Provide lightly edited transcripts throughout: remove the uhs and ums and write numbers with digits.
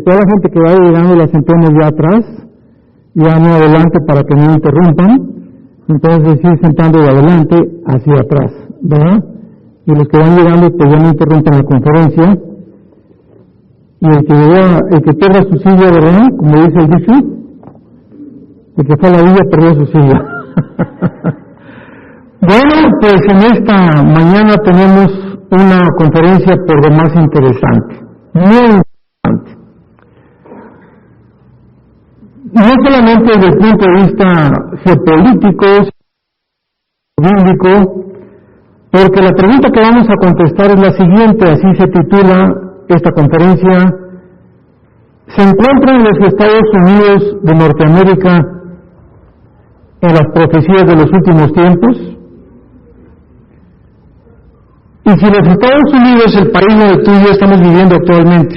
toda la gente que vaya llegando la sentemos ya atrás, ya no adelante para que no interrumpan, entonces ir sentando de adelante hacia atrás, ¿verdad? Y los que van llegando pues ya no interrumpan la conferencia, y el que pierda su silla, ¿verdad? Como dice el dicho, el que fue a la villa perdió su silla. Bueno, pues en esta mañana tenemos una conferencia por demás interesante, muy interesante. No solamente desde el punto de vista geopolítico, bíblico, porque la pregunta que vamos a contestar es la siguiente, así se titula esta conferencia: ¿se encuentran los Estados Unidos de Norteamérica en las profecías de los últimos tiempos? Y si los Estados Unidos, el país donde tú y yo estamos viviendo actualmente,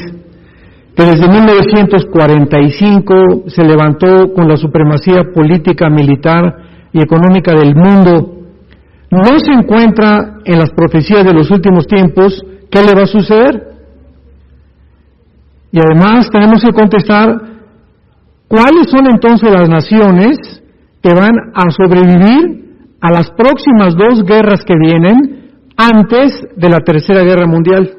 que desde 1945 se levantó con la supremacía política, militar y económica del mundo, no se encuentra en las profecías de los últimos tiempos, ¿qué le va a suceder? Y además tenemos que contestar, ¿cuáles son entonces las naciones que van a sobrevivir a las próximas 2 guerras que vienen antes de la Tercera Guerra Mundial?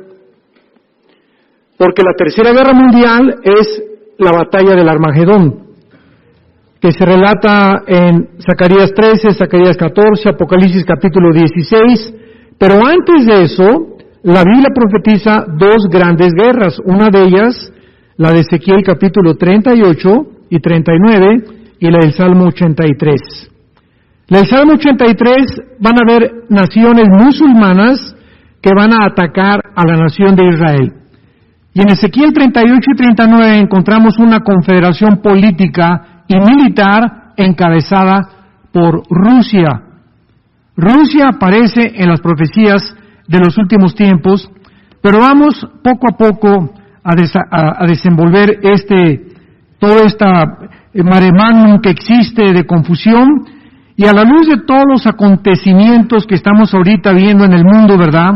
Porque la Tercera Guerra Mundial es la batalla del Armagedón, que se relata en Zacarías 13, Zacarías 14, Apocalipsis capítulo 16, pero antes de eso, la Biblia profetiza 2 grandes guerras, una de ellas, la de Ezequiel capítulo 38 y 39, y la del Salmo 83. La del Salmo 83 van a haber naciones musulmanas que van a atacar a la nación de Israel. Y en Ezequiel 38 y 39 encontramos una confederación política y militar encabezada por Rusia. Rusia aparece en las profecías de los últimos tiempos, pero vamos poco a poco a desenvolver todo esta mare magnum que existe de confusión, y a la luz de todos los acontecimientos que estamos ahorita viendo en el mundo, ¿verdad?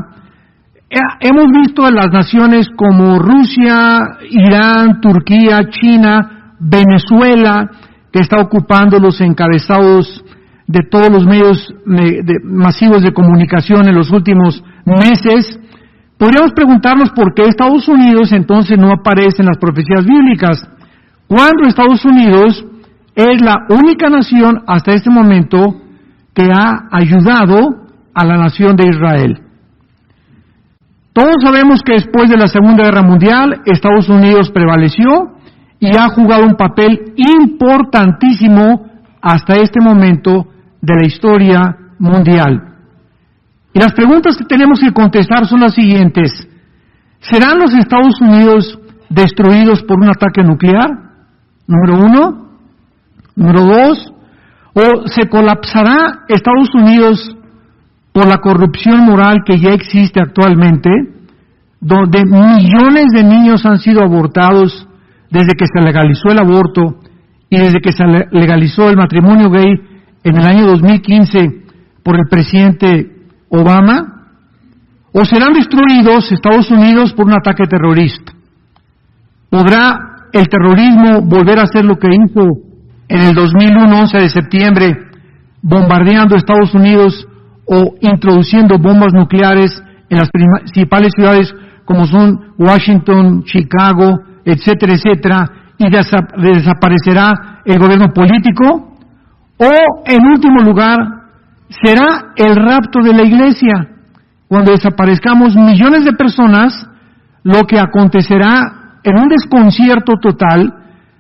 Hemos visto a las naciones como Rusia, Irán, Turquía, China, Venezuela, que está ocupando los encabezados de todos los medios masivos de comunicación en los últimos meses. Podríamos preguntarnos por qué Estados Unidos entonces no aparece en las profecías bíblicas, cuando Estados Unidos es la única nación hasta este momento que ha ayudado a la nación de Israel. Todos sabemos que después de la Segunda Guerra Mundial, Estados Unidos prevaleció y ha jugado un papel importantísimo hasta este momento de la historia mundial. Y las preguntas que tenemos que contestar son las siguientes: ¿serán los Estados Unidos destruidos por un ataque nuclear? Número 1. Número 2, ¿o se colapsará Estados Unidos por la corrupción moral que ya existe actualmente, donde millones de niños han sido abortados desde que se legalizó el aborto y desde que se legalizó el matrimonio gay en el año 2015 por el presidente Obama? ¿O serán destruidos Estados Unidos por un ataque terrorista? ¿Podrá el terrorismo volver a hacer lo que hizo en el 2001, 11 de septiembre, bombardeando Estados Unidos o introduciendo bombas nucleares en las principales ciudades como son Washington, Chicago, etcétera, etcétera, y desaparecerá el gobierno político? O, en último lugar, será el rapto de la iglesia, cuando desaparezcamos millones de personas, lo que acontecerá en un desconcierto total,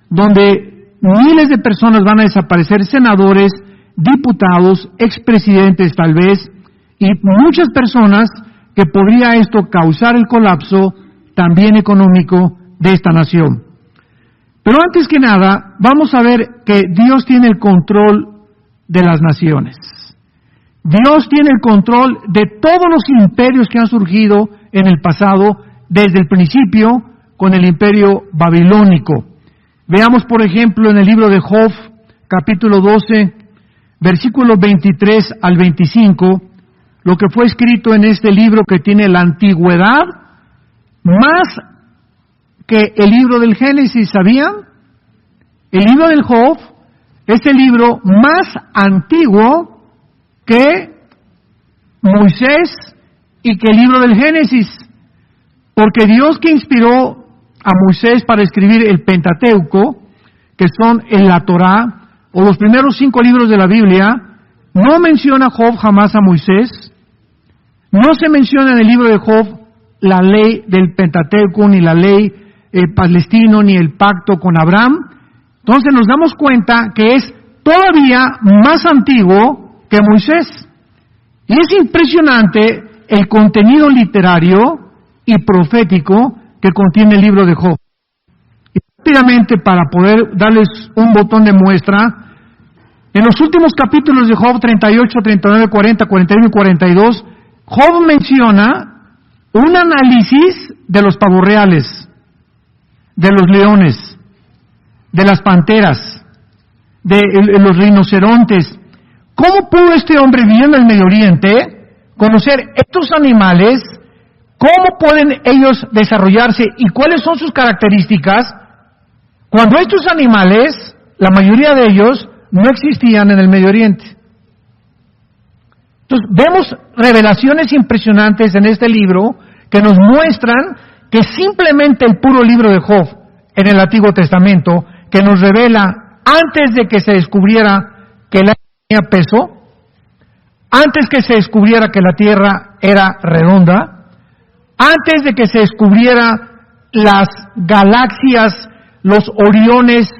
donde miles de personas van a desaparecer, senadores, diputados, expresidentes tal vez, y muchas personas, que podría esto causar el colapso también económico de esta nación. Pero antes que nada, vamos a ver que Dios tiene el control de las naciones. Dios tiene el control de todos los imperios que han surgido en el pasado, desde el principio con el imperio babilónico. Veamos, por ejemplo, en el libro de Job, capítulo 12, versículos 23 al 25, lo que fue escrito en este libro que tiene la antigüedad más que el libro del Génesis, ¿sabían? El libro del Job es el libro más antiguo que Moisés y que el libro del Génesis, porque Dios que inspiró a Moisés para escribir el Pentateuco, que son la Torá, o los primeros 5 libros de la Biblia, no menciona Job jamás a Moisés, no se menciona en el libro de Job la ley del Pentateuco, ni la ley palestino, ni el pacto con Abraham. Entonces nos damos cuenta que es todavía más antiguo que Moisés. Y es impresionante el contenido literario y profético que contiene el libro de Job. Y rápidamente, para poder darles un botón de muestra, en los últimos capítulos de Job 38, 39, 40, 41 y 42, Job menciona un análisis de los pavos reales, de los leones, de las panteras, de los rinocerontes. ¿Cómo pudo este hombre viviendo en el Medio Oriente conocer estos animales? ¿Cómo pueden ellos desarrollarse y cuáles son sus características cuando estos animales, la mayoría de ellos, no existían en el Medio Oriente? Entonces, vemos revelaciones impresionantes en este libro que nos muestran que simplemente el puro libro de Job en el Antiguo Testamento, que nos revela antes de que se descubriera que el aire tenía peso, antes que se descubriera que la tierra era redonda, antes de que se descubriera las galaxias, los oriones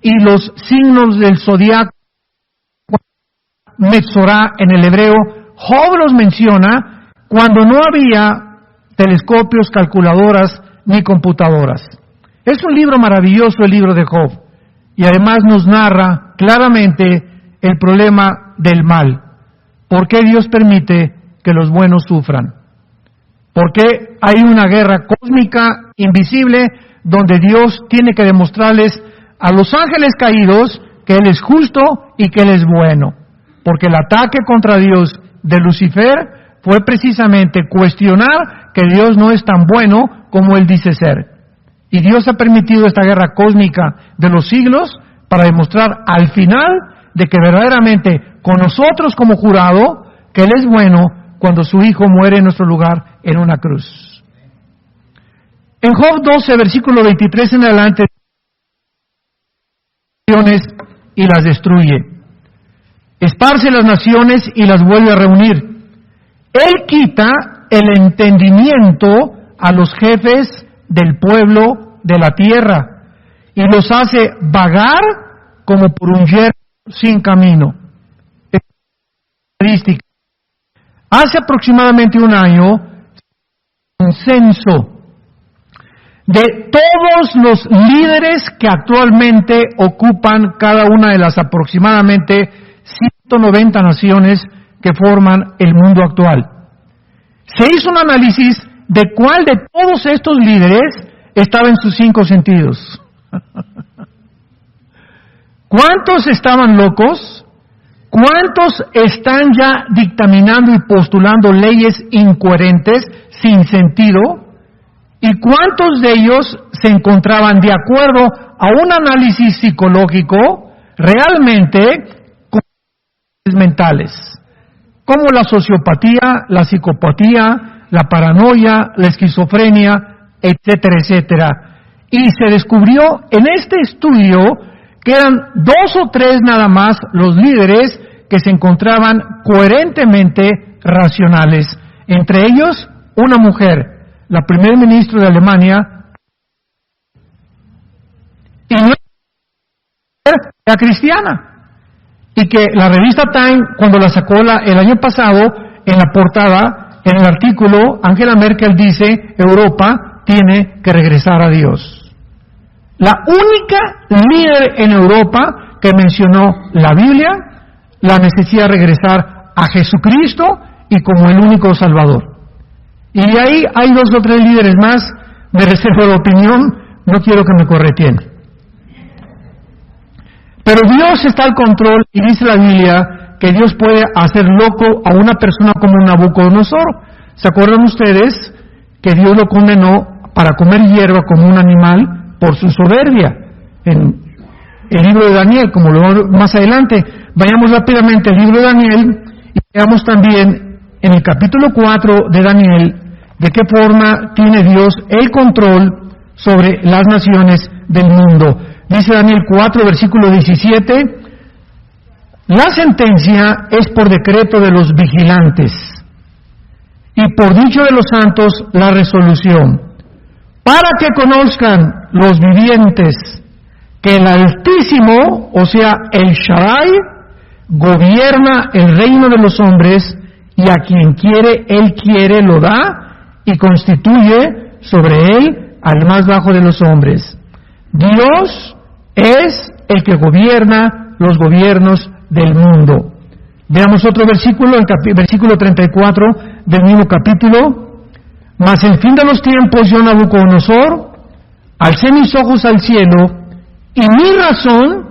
y los signos del zodiaco, Metzorá en el hebreo, Job los menciona cuando no había telescopios, calculadoras ni computadoras. Es un libro maravilloso el libro de Job, y además nos narra claramente el problema del mal. ¿Por qué Dios permite que los buenos sufran? ¿Por qué hay una guerra cósmica invisible donde Dios tiene que demostrarles a los ángeles caídos que Él es justo y que Él es bueno? Porque el ataque contra Dios de Lucifer fue precisamente cuestionar que Dios no es tan bueno como Él dice ser. Y Dios ha permitido esta guerra cósmica de los siglos para demostrar al final de que verdaderamente con nosotros como jurado, que Él es bueno cuando su Hijo muere en nuestro lugar en una cruz. En Job 12, versículo 23 en adelante, y las destruye. Esparce las naciones y las vuelve a reunir. Él quita el entendimiento a los jefes del pueblo de la tierra y los hace vagar como por un yermo sin camino. Hace aproximadamente un año, un censo de todos los líderes que actualmente ocupan cada una de las aproximadamente 190 naciones que forman el mundo actual. Se hizo un análisis de cuál de todos estos líderes estaba en sus 5 sentidos. ¿Cuántos estaban locos? ¿Cuántos están ya dictaminando y postulando leyes incoherentes, sin sentido? ¿Y cuántos de ellos se encontraban de acuerdo a un análisis psicológico realmente con mentales? Como la sociopatía, la psicopatía, la paranoia, la esquizofrenia, etcétera, etcétera. Y se descubrió en este estudio que eran 2 o 3 nada más los líderes que se encontraban coherentemente racionales. Entre ellos, una mujer, la primer ministra de Alemania, y no era cristiana. Y que la revista Time, cuando la sacó el año pasado, en la portada, en el artículo, Angela Merkel dice, Europa tiene que regresar a Dios. La única líder en Europa que mencionó la Biblia, la necesidad de regresar a Jesucristo y como el único Salvador. Y de ahí hay 2 o 3 líderes más, me reservo la opinión, no quiero que me correteen. Pero Dios está al control y dice la Biblia que Dios puede hacer loco a una persona como Nabucodonosor. ¿Se acuerdan ustedes que Dios lo condenó para comer hierba como un animal por su soberbia. En el libro de Daniel, como lo vemos más adelante, vayamos rápidamente al libro de Daniel y veamos también en el capítulo 4 de Daniel de qué forma tiene Dios el control sobre las naciones del mundo. Dice Daniel 4, versículo 17, la sentencia es por decreto de los vigilantes y por dicho de los santos la resolución, para que conozcan los vivientes que el Altísimo, o sea, el Shaddai, gobierna el reino de los hombres y a quien quiere, Él quiere, lo da y constituye sobre Él al más bajo de los hombres. Dios es el que gobierna los gobiernos del mundo. Veamos otro versículo, el versículo 34 del mismo capítulo. Mas el fin de los tiempos, yo Nabucodonosor, alcé mis ojos al cielo y mi razón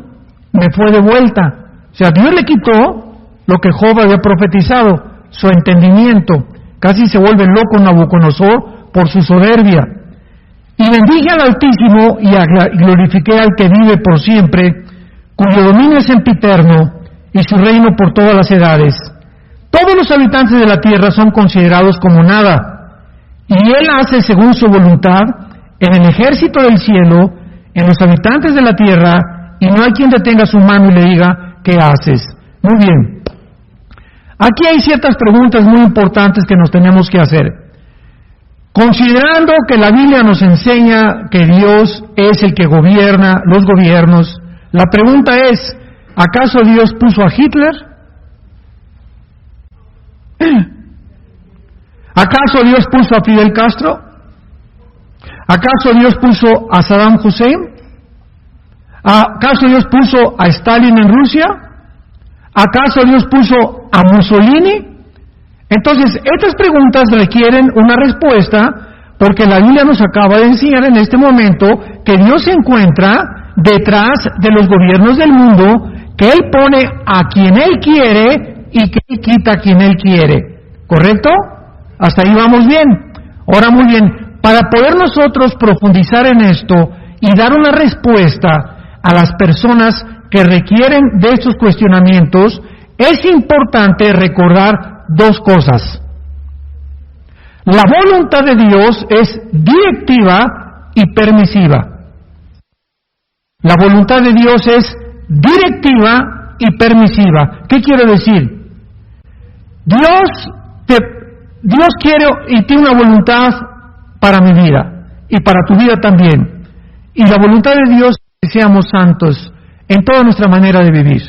me fue devuelta. O sea, Dios le quitó lo que Job había profetizado, su entendimiento. Casi se vuelve loco Nabucodonosor por su soberbia. Y bendije al Altísimo y glorifiqué al que vive por siempre, cuyo dominio es sempiterno y su reino por todas las edades. Todos los habitantes de la tierra son considerados como nada, y Él hace según su voluntad en el ejército del cielo, en los habitantes de la tierra, y no hay quien detenga su mano y le diga, ¿qué haces? Muy bien. Aquí hay ciertas preguntas muy importantes que nos tenemos que hacer. Considerando que la Biblia nos enseña que Dios es el que gobierna los gobiernos, la pregunta es, ¿acaso Dios puso a Hitler? ¿Acaso Dios puso a Fidel Castro? ¿Acaso Dios puso a Saddam Hussein? ¿Acaso Dios puso a Stalin en Rusia? ¿Acaso Dios puso a Mussolini? Entonces, estas preguntas requieren una respuesta porque la Biblia nos acaba de enseñar en este momento que Dios se encuentra detrás de los gobiernos del mundo, que Él pone a quien Él quiere y que Él quita a quien Él quiere. ¿Correcto? Hasta ahí vamos bien. Ahora muy bien, para poder nosotros profundizar en esto y dar una respuesta a las personas que requieren de estos cuestionamientos, es importante recordar dos cosas. La voluntad de Dios es directiva y permisiva. La voluntad de Dios es directiva y permisiva. ¿Qué quiere decir? Dios quiere y tiene una voluntad para mi vida y para tu vida también. Y la voluntad de Dios es que seamos santos en toda nuestra manera de vivir.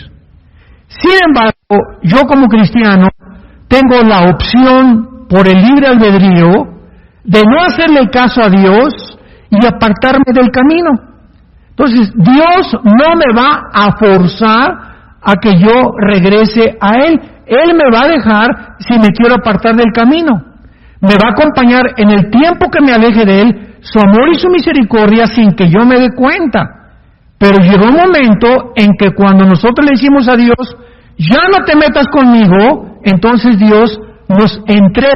Sin embargo, yo como cristiano tengo la opción por el libre albedrío de no hacerle caso a Dios y apartarme del camino. Entonces, Dios no me va a forzar a que yo regrese a Él. Él me va a dejar si me quiero apartar del camino. Me va a acompañar en el tiempo que me aleje de Él, su amor y su misericordia sin que yo me dé cuenta. Pero llegó un momento en que cuando nosotros le decimos a Dios, ya no te metas conmigo, entonces Dios nos entrega,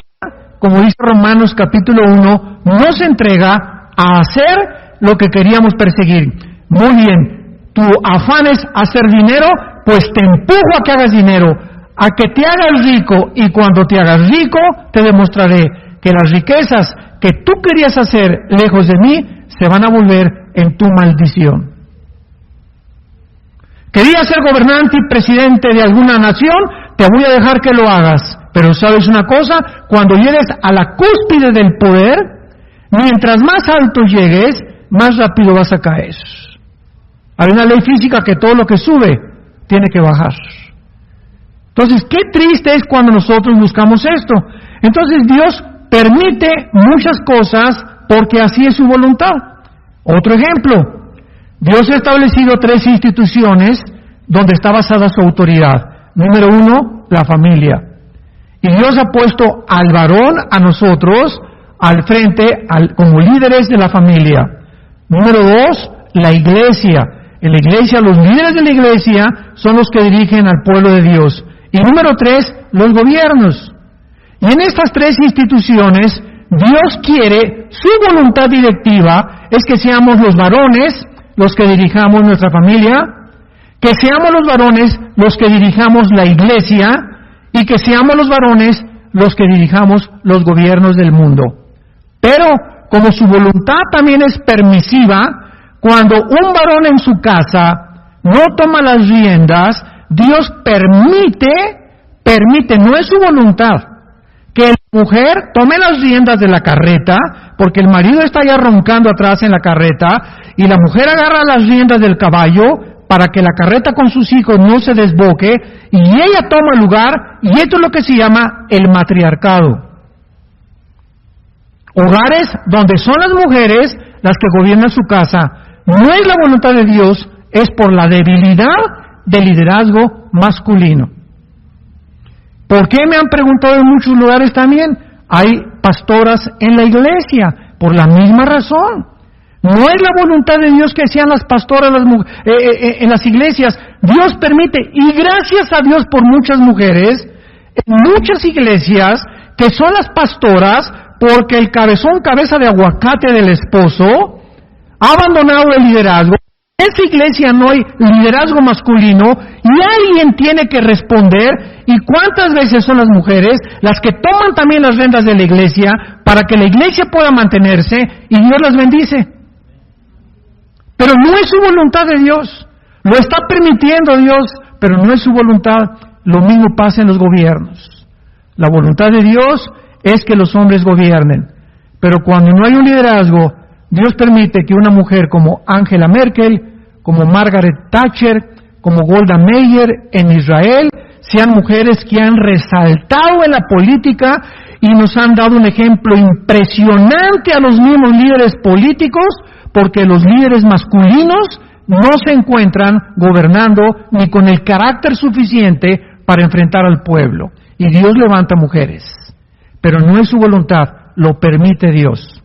como dice Romanos capítulo 1, nos entrega a hacer lo que queríamos perseguir. Muy bien, tu afán es hacer dinero, pues te empujo a que hagas dinero, a que te hagas rico, y cuando te hagas rico, te demostraré que las riquezas que tú querías hacer lejos de mí, se van a volver en tu maldición. ¿Querías ser gobernante y presidente de alguna nación? Te voy a dejar que lo hagas. Pero ¿sabes una cosa? Cuando llegues a la cúspide del poder, mientras más alto llegues, más rápido vas a caer. Hay una ley física que todo lo que sube tiene que bajar. Entonces, qué triste es cuando nosotros buscamos esto. Entonces, Dios permite muchas cosas porque así es su voluntad. Otro ejemplo. Dios ha establecido 3 instituciones donde está basada su autoridad. Número 1, la familia. Y Dios ha puesto al varón, a nosotros, al frente, como líderes de la familia. Número 2, la iglesia. En la iglesia, los líderes de la iglesia son los que dirigen al pueblo de Dios. Y número 3, los gobiernos. Y en estas 3 instituciones, Dios quiere, su voluntad directiva es que seamos los varones los que dirijamos nuestra familia, que seamos los varones los que dirijamos la iglesia y que seamos los varones los que dirijamos los gobiernos del mundo. Pero como su voluntad también es permisiva, cuando un varón en su casa no toma las riendas, Dios permite, no es su voluntad, que la mujer tome las riendas de la carreta, porque el marido está ya roncando atrás en la carreta, y la mujer agarra las riendas del caballo para que la carreta con sus hijos no se desboque, y ella toma el lugar, y esto es lo que se llama el matriarcado. Hogares donde son las mujeres las que gobiernan su casa, no es la voluntad de Dios, es por la debilidad del liderazgo masculino. ¿Por qué me han preguntado en muchos lugares también? Hay pastoras en la iglesia, por la misma razón. No es la voluntad de Dios que sean las pastoras en las iglesias. Dios permite, y gracias a Dios por muchas mujeres, en muchas iglesias, que son las pastoras, porque el cabeza de aguacate del esposo ha abandonado el liderazgo. En esa iglesia no hay liderazgo masculino y alguien tiene que responder. ¿Y cuántas veces son las mujeres las que toman también las riendas de la iglesia para que la iglesia pueda mantenerse y Dios las bendice? Pero no es su voluntad de Dios. Lo está permitiendo Dios, pero no es su voluntad. Lo mismo pasa en los gobiernos. La voluntad de Dios es que los hombres gobiernen. Pero cuando no hay un liderazgo, Dios permite que una mujer como Angela Merkel, como Margaret Thatcher, como Golda Meir en Israel, sean mujeres que han resaltado en la política y nos han dado un ejemplo impresionante a los mismos líderes políticos, porque los líderes masculinos no se encuentran gobernando ni con el carácter suficiente para enfrentar al pueblo. Y Dios levanta mujeres, pero no es su voluntad, lo permite Dios.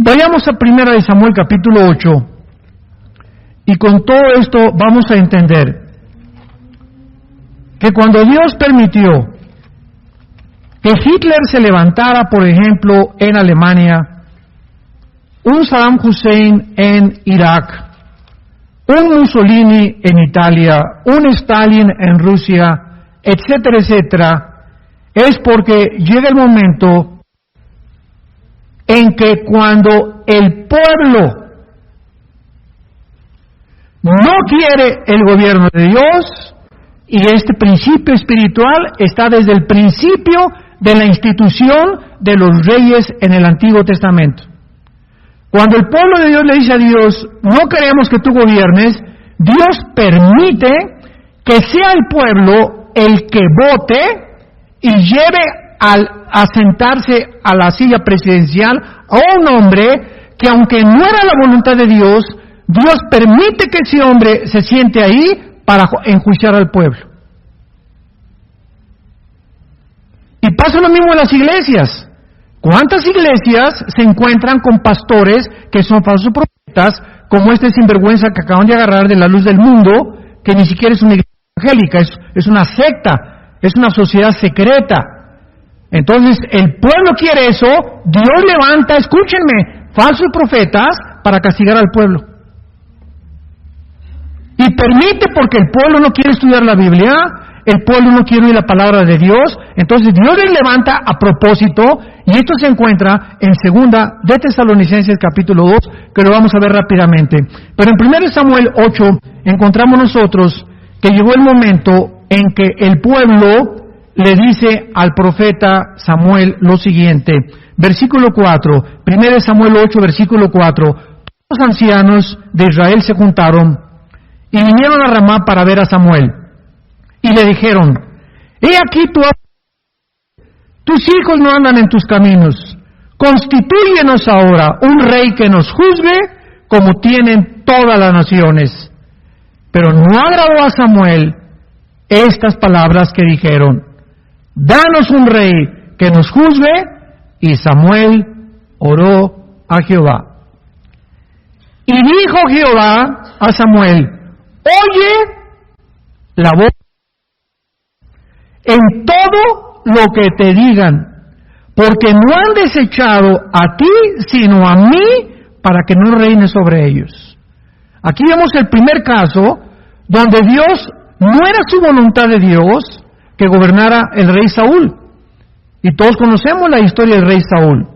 Vayamos a 1 Samuel capítulo 8, y con todo esto vamos a entender que cuando Dios permitió que Hitler se levantara, por ejemplo, en Alemania, un Saddam Hussein en Irak, un Mussolini en Italia, un Stalin en Rusia, etcétera, etcétera, es porque llega el momento en que cuando el pueblo no quiere el gobierno de Dios, y este principio espiritual está desde el principio de la institución de los reyes en el Antiguo Testamento. Cuando el pueblo de Dios le dice a Dios, no queremos que tú gobiernes, Dios permite que sea el pueblo el que vote y lleve a sentarse a la silla presidencial a un hombre que, aunque no era la voluntad de Dios, Dios permite que ese hombre se siente ahí para enjuiciar al pueblo. Y pasa lo mismo en las iglesias. ¿Cuántas iglesias se encuentran con pastores que son falsos profetas, como este sinvergüenza que acaban de agarrar de la luz del mundo, que ni siquiera es una iglesia evangélica, es una secta, es una sociedad secreta? Entonces, el pueblo quiere eso, Dios levanta, escúchenme, falsos profetas para castigar al pueblo. Y permite, porque el pueblo no quiere estudiar la Biblia, el pueblo no quiere oír la palabra de Dios, entonces Dios les levanta a propósito, y esto se encuentra en 2 de Tesalonicenses capítulo 2, que lo vamos a ver rápidamente. Pero en 1 Samuel 8 encontramos nosotros que llegó el momento en que el pueblo le dice al profeta Samuel lo siguiente, versículo 4, 1 Samuel 8, versículo 4, todos los ancianos de Israel se juntaron y vinieron a Ramá para ver a Samuel. Y le dijeron, he aquí tus hijos no andan en tus caminos, constitúyenos ahora un rey que nos juzgue como tienen todas las naciones. Pero no agradó a Samuel estas palabras que dijeron, danos un rey que nos juzgue. Y Samuel oró a Jehová. Y dijo Jehová a Samuel, oye la voz en todo lo que te digan, porque no han desechado a ti, sino a mí, para que no reine sobre ellos. Aquí vemos el primer caso donde Dios, no era su voluntad de Dios que gobernara el rey Saúl. Y todos conocemos la historia del rey Saúl.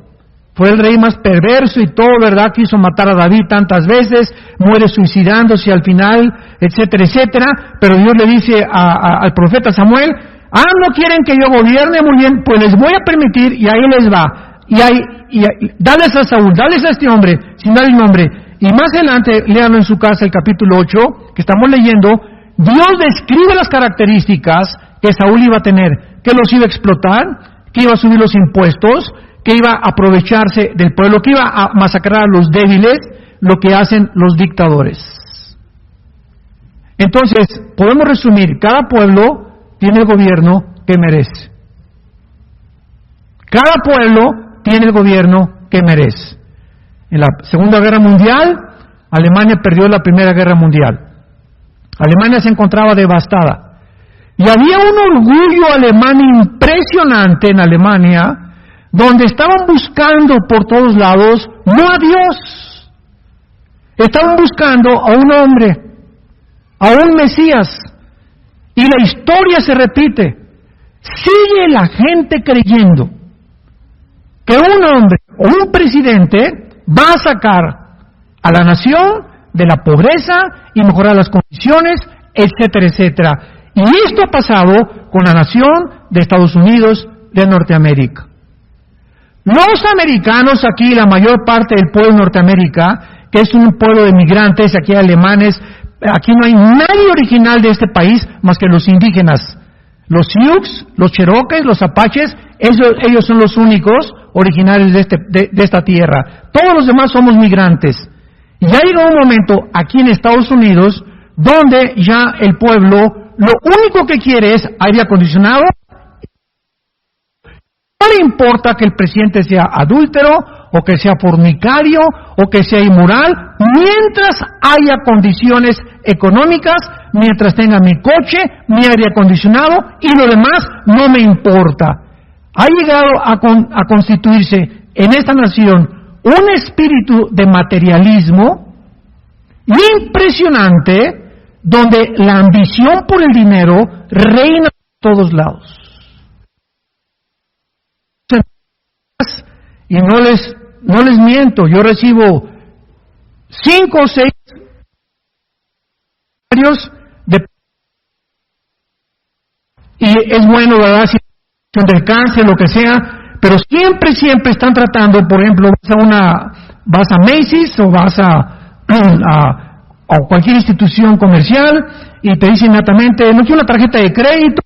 Fue el rey más perverso y todo, ¿verdad? Quiso matar a David tantas veces, muere suicidándose al final, etcétera, etcétera. Pero Dios le dice al profeta Samuel, no quieren que yo gobierne, muy bien, pues les voy a permitir, y ahí les va. Dales a Saúl, dales a este hombre, sin dar el nombre. Y más adelante, léanlo en su casa, el capítulo 8, que estamos leyendo, Dios describe las características que Saúl iba a tener, que los iba a explotar, que iba a subir los impuestos, que iba a aprovecharse del pueblo, que iba a masacrar a los débiles, lo que hacen los dictadores. Entonces, podemos resumir, cada pueblo tiene el gobierno que merece. Cada pueblo tiene el gobierno que merece. En la Segunda Guerra Mundial, Alemania perdió la Primera Guerra Mundial. Alemania se encontraba devastada. Y había un orgullo alemán impresionante en Alemania, donde estaban buscando por todos lados, no a Dios. Estaban buscando a un hombre, a un Mesías. Y la historia se repite. Sigue la gente creyendo que un hombre o un presidente va a sacar a la nación de la pobreza y mejorar las condiciones, etcétera, etcétera. Y esto ha pasado con la nación de Estados Unidos de Norteamérica. Los americanos aquí, la mayor parte del pueblo de Norteamérica, que es un pueblo de migrantes, aquí hay alemanes, aquí no hay nadie original de este país más que los indígenas. Los Sioux, los Cherokees, los Apaches, ellos son los únicos originarios de esta tierra. Todos los demás somos migrantes. Y ya llegó un momento aquí en Estados Unidos donde ya el pueblo lo único que quiere es aire acondicionado. No le importa que el presidente sea adúltero o que sea fornicario o que sea inmoral, mientras haya condiciones económicas, mientras tenga mi coche, mi aire acondicionado y lo demás no me importa. Ha llegado a constituirse en esta nación un espíritu de materialismo impresionante, donde la ambición por el dinero reina por todos lados. Y no les miento, yo recibo 5 o 6 y es bueno, ¿verdad? Si del cáncer, lo que sea, pero siempre están tratando, por ejemplo, vas a Macy's o vas a cualquier institución comercial y te dicen inmediatamente, no quiero una tarjeta de crédito,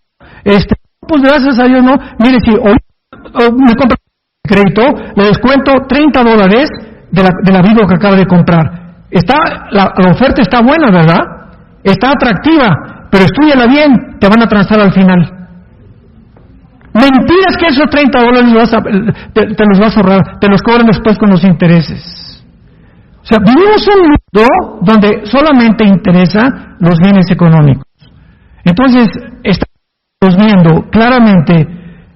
pues gracias a Dios no, mire, si hoy me compra crédito, le descuento $30 de la Biblia que acaba de comprar. La oferta está buena, ¿verdad? Está atractiva, pero estúdiala bien, te van a transar al final. Mentiras que esos $30 te los vas a ahorrar, te los cobran después con los intereses. O sea, vivimos un mundo donde solamente interesa los bienes económicos. Entonces, estamos viendo claramente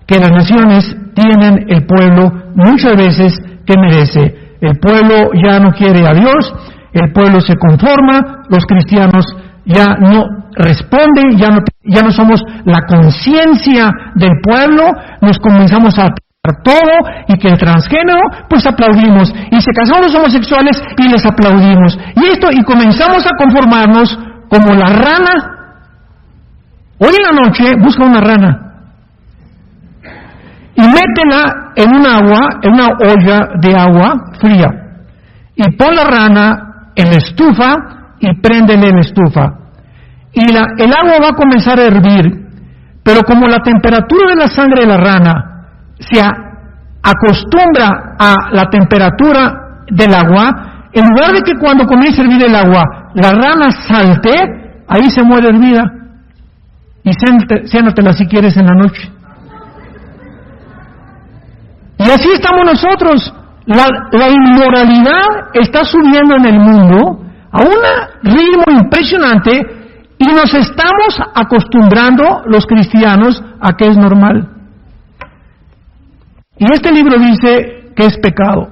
que las naciones tienen el pueblo muchas veces que merece. El pueblo ya no quiere a Dios, el pueblo se conforma, los cristianos ya no responden, ya no somos la conciencia del pueblo, nos comenzamos a todo, y que el transgénero, pues aplaudimos, y se casaron los homosexuales y les aplaudimos, y comenzamos a conformarnos como la rana. Hoy en la noche busca una rana y métela en una olla de agua fría, y pon la rana en la estufa y préndele la estufa, y el agua va a comenzar a hervir, pero como la temperatura de la sangre de la rana se acostumbra a la temperatura del agua, en lugar de que cuando comience a hervir el agua la rana salte, ahí se muere hervida. Y siéntatela si quieres en la noche. Y así estamos nosotros. La inmoralidad está subiendo en el mundo a un ritmo impresionante y nos estamos acostumbrando los cristianos a que es normal. Y este libro dice que es pecado.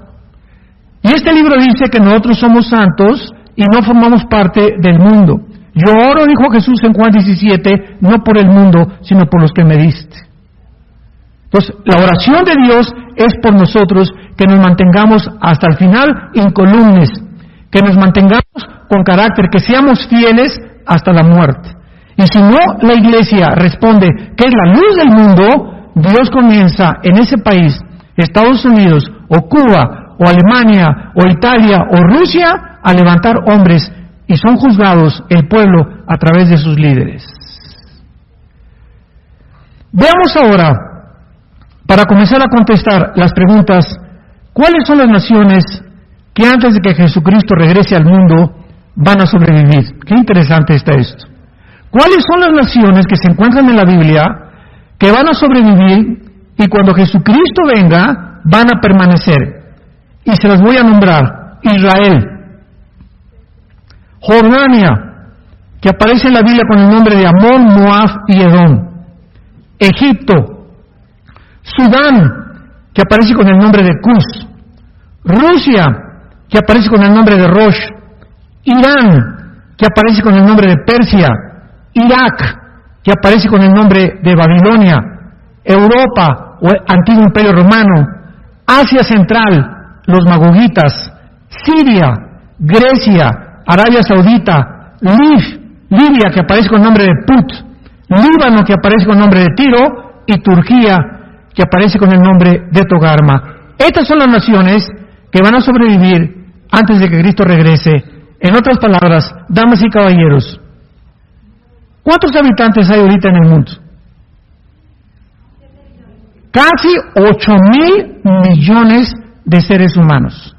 Y este libro dice que nosotros somos santos y no formamos parte del mundo. Yo oro, dijo Jesús en Juan 17, no por el mundo, sino por los que me diste. Entonces, la oración de Dios es por nosotros, que nos mantengamos hasta el final incolumes, que nos mantengamos con carácter, que seamos fieles hasta la muerte. Y si no, la Iglesia responde que es la luz del mundo, Dios comienza en ese país, Estados Unidos, o Cuba, o Alemania, o Italia, o Rusia, a levantar hombres, y son juzgados el pueblo a través de sus líderes. Veamos ahora, para comenzar a contestar las preguntas, ¿cuáles son las naciones que antes de que Jesucristo regrese al mundo van a sobrevivir? Qué interesante está esto. ¿Cuáles son las naciones que se encuentran en la Biblia que van a sobrevivir y cuando Jesucristo venga van a permanecer? Y se las voy a nombrar. Israel, Jordania, que aparece en la Biblia con el nombre de Amón, Moab y Edom. Egipto, Sudán, que aparece con el nombre de Cus. Rusia, que aparece con el nombre de Rosh. Irán, que aparece con el nombre de Persia. Irak, que aparece con el nombre de Babilonia. Europa, o antiguo imperio romano. Asia Central, los magogitas. Siria, Grecia, Arabia Saudita. Libia, que aparece con el nombre de Put. Líbano, que aparece con el nombre de Tiro. Y Turquía, que aparece con el nombre de Togarma. Estas son las naciones que van a sobrevivir antes de que Cristo regrese. En otras palabras, damas y caballeros, ¿cuántos habitantes hay ahorita en el mundo? Casi 8,000 millones de seres humanos.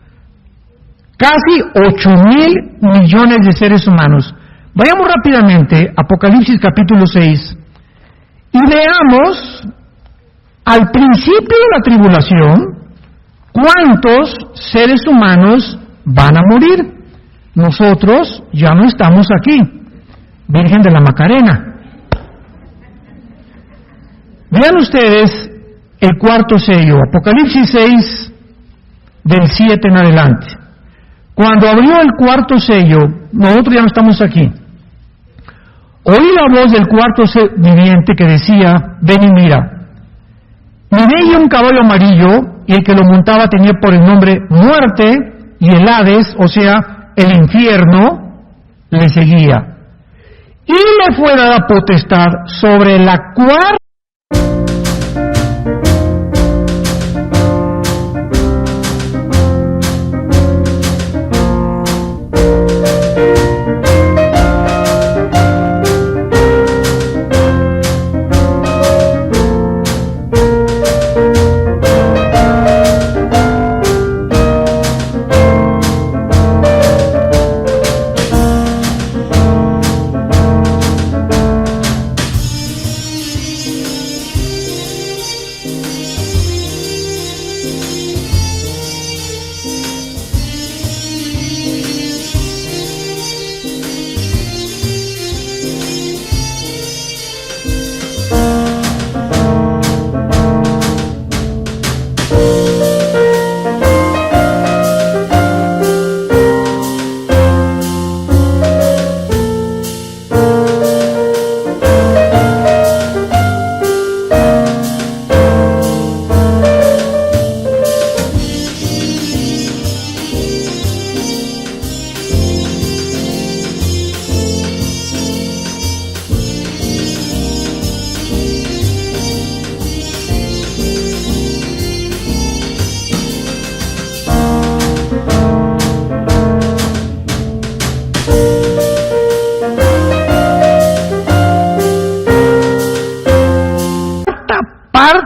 Casi 8,000 millones de seres humanos. Vayamos rápidamente a Apocalipsis capítulo 6 y veamos al principio de la tribulación cuántos seres humanos van a morir. Nosotros ya no estamos aquí. Virgen de la Macarena. Vean ustedes el cuarto sello, Apocalipsis 6, del 7 en adelante. Cuando abrió el cuarto sello, nosotros ya no estamos aquí. Oí la voz del cuarto viviente que decía, ven y mira. Miré un caballo amarillo, y el que lo montaba tenía por el nombre Muerte, y el Hades, o sea, el infierno, le seguía. Y le fue dada potestad sobre la cuarta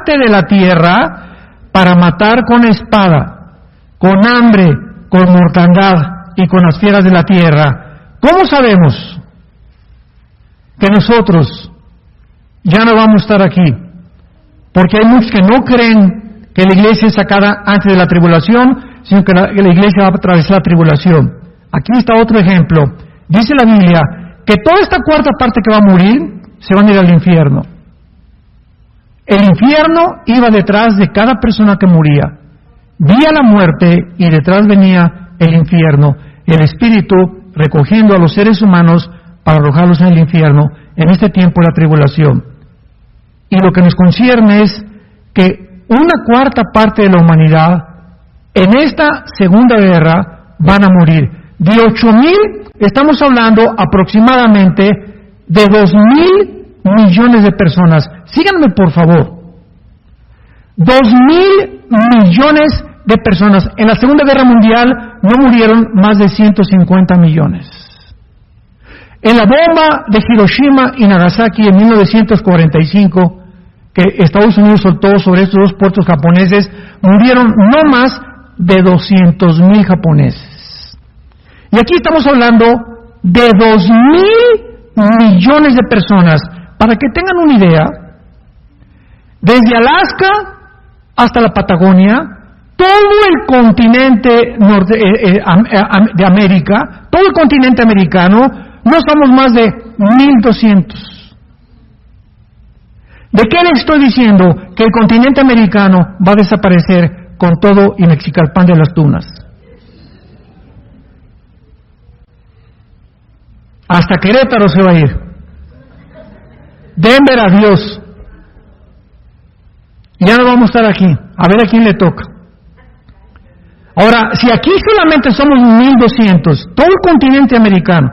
de la tierra para matar con espada, con hambre, con mortandad y con las fieras de la tierra. ¿Cómo sabemos que nosotros ya no vamos a estar aquí? Porque hay muchos que no creen que la iglesia es sacada antes de la tribulación, sino que la iglesia va a atravesar la tribulación. Aquí está otro ejemplo. Dice la Biblia que toda esta cuarta parte que va a morir se van a ir al infierno. El infierno iba detrás de cada persona que moría. Vía la muerte y detrás venía el infierno, el espíritu recogiendo a los seres humanos para arrojarlos en el infierno en este tiempo de la tribulación. Y lo que nos concierne es que una cuarta parte de la humanidad en esta segunda guerra van a morir. De 8,000, estamos hablando aproximadamente de 2,000 millones de personas. Síganme, por favor. 2,000 millones de personas. En la Segunda Guerra Mundial no murieron más de 150 millones. En la bomba de Hiroshima y Nagasaki en 1945, que Estados Unidos soltó sobre estos dos puertos japoneses, murieron no más de 200,000 japoneses. Y aquí estamos hablando de 2,000 millones de personas. Para que tengan una idea, desde Alaska hasta la Patagonia, todo el continente de América, todo el continente americano, no somos más de 1,200. ¿De qué les estoy diciendo? Que el continente americano va a desaparecer con todo y Mexicalpan de las Tunas. Hasta Querétaro se va a ir. Denver, adiós. Ya no vamos a estar aquí. A ver a quién le toca. Ahora, si aquí solamente somos 1,200, todo el continente americano,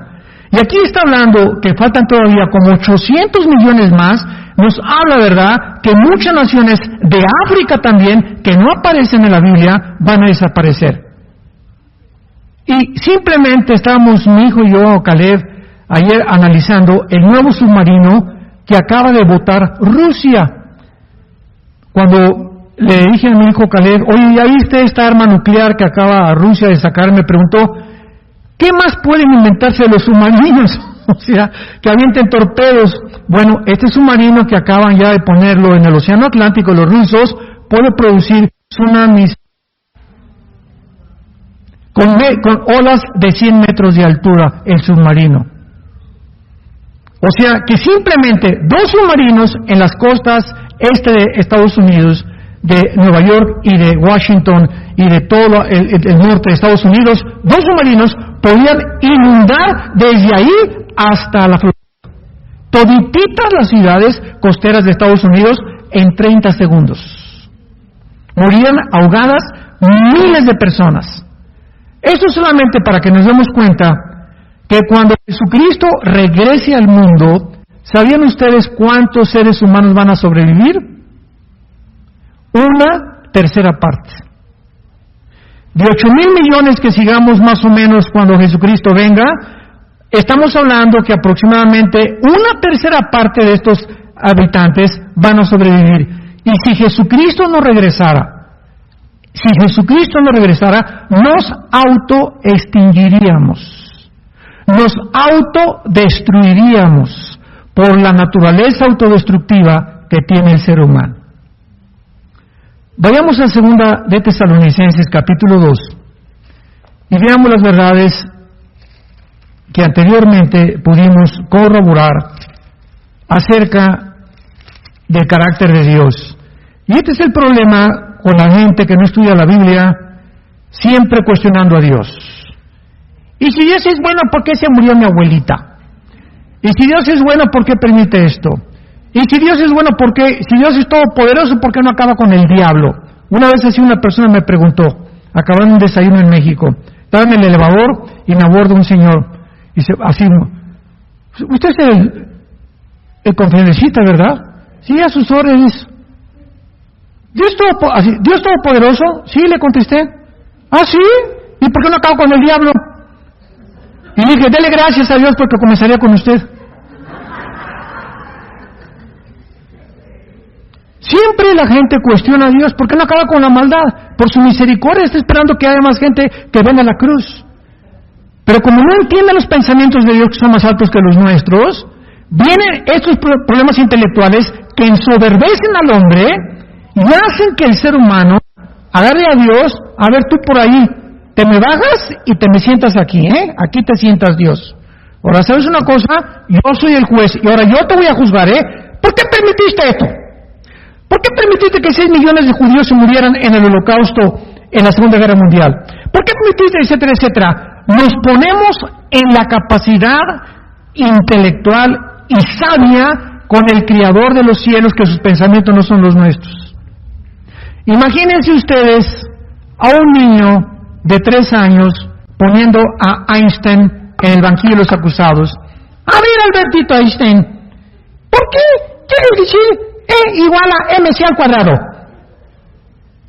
y aquí está hablando que faltan todavía como 800 millones más, nos habla, ¿verdad?, que muchas naciones de África también, que no aparecen en la Biblia, van a desaparecer. Y simplemente estábamos, mi hijo y yo, Caleb, ayer analizando el nuevo submarino que acaba de botar Rusia. Cuando le dije a mi hijo Caleb, oye, ¿ya viste esta arma nuclear que acaba Rusia de sacar? Me preguntó, ¿qué más pueden inventarse los submarinos? O sea, que avienten torpedos. Bueno, este submarino que acaban ya de ponerlo en el Océano Atlántico, los rusos, puede producir tsunamis con olas de 100 metros de altura, el submarino. O sea, que simplemente 2 submarinos en las costas este de Estados Unidos, de Nueva York y de Washington y de todo el norte de Estados Unidos, 2 submarinos podían inundar desde ahí hasta la Florida. Todititas las ciudades costeras de Estados Unidos en 30 segundos. Morían ahogadas miles de personas. Esto solamente para que nos demos cuenta que cuando Jesucristo regrese al mundo, ¿sabían ustedes cuántos seres humanos van a sobrevivir? 1/3 parte. De 8,000 millones que sigamos más o menos cuando Jesucristo venga, estamos hablando que aproximadamente 1/3 parte de estos habitantes van a sobrevivir. Y si Jesucristo no regresara, nos autoextinguiríamos. Nos autodestruiríamos por la naturaleza autodestructiva que tiene el ser humano. Vayamos a 2 de Tesalonicenses, capítulo 2, y veamos las verdades que anteriormente pudimos corroborar acerca del carácter de Dios. Y este es el problema con la gente que no estudia la Biblia, siempre cuestionando a Dios. Y si Dios es bueno, ¿por qué se murió mi abuelita? Y si Dios es bueno, ¿por qué permite esto? Y si Dios es bueno, ¿por qué? Si Dios es todopoderoso, ¿por qué no acaba con el diablo? Una vez así una persona me preguntó, acabando un desayuno en México, estaba en el elevador y me aborda un señor, y dice, así, usted es el conferencista, ¿verdad? Sí, a sus órdenes. ¿Dios todopoderoso? Sí, le contesté. ¿Ah, sí? ¿Y por qué no acabo con el diablo? Y dije, dele gracias a Dios porque comenzaría con usted. Siempre la gente cuestiona a Dios, ¿por qué no acaba con la maldad? Por su misericordia está esperando que haya más gente que venga a la cruz. Pero como no entienden los pensamientos de Dios que son más altos que los nuestros, vienen estos problemas intelectuales que ensoberbecen al hombre y hacen que el ser humano agarre a Dios, a ver tú por ahí, te me bajas y te me sientas aquí, aquí te sientas Dios. Ahora, ¿sabes una cosa? Yo soy el juez y ahora yo te voy a juzgar, ¿por qué permitiste esto? ¿Por qué permitiste que 6 millones de judíos se murieran en el Holocausto en la Segunda Guerra Mundial? ¿Por qué permitiste, etcétera, etcétera? Nos ponemos en la capacidad intelectual y sabia con el Creador de los cielos, que sus pensamientos no son los nuestros. Imagínense ustedes a un niño de 3 años poniendo a Einstein en el banquillo de los acusados. A ver, Albertito Einstein, ¿por qué quieres decir E igual a mc al cuadrado?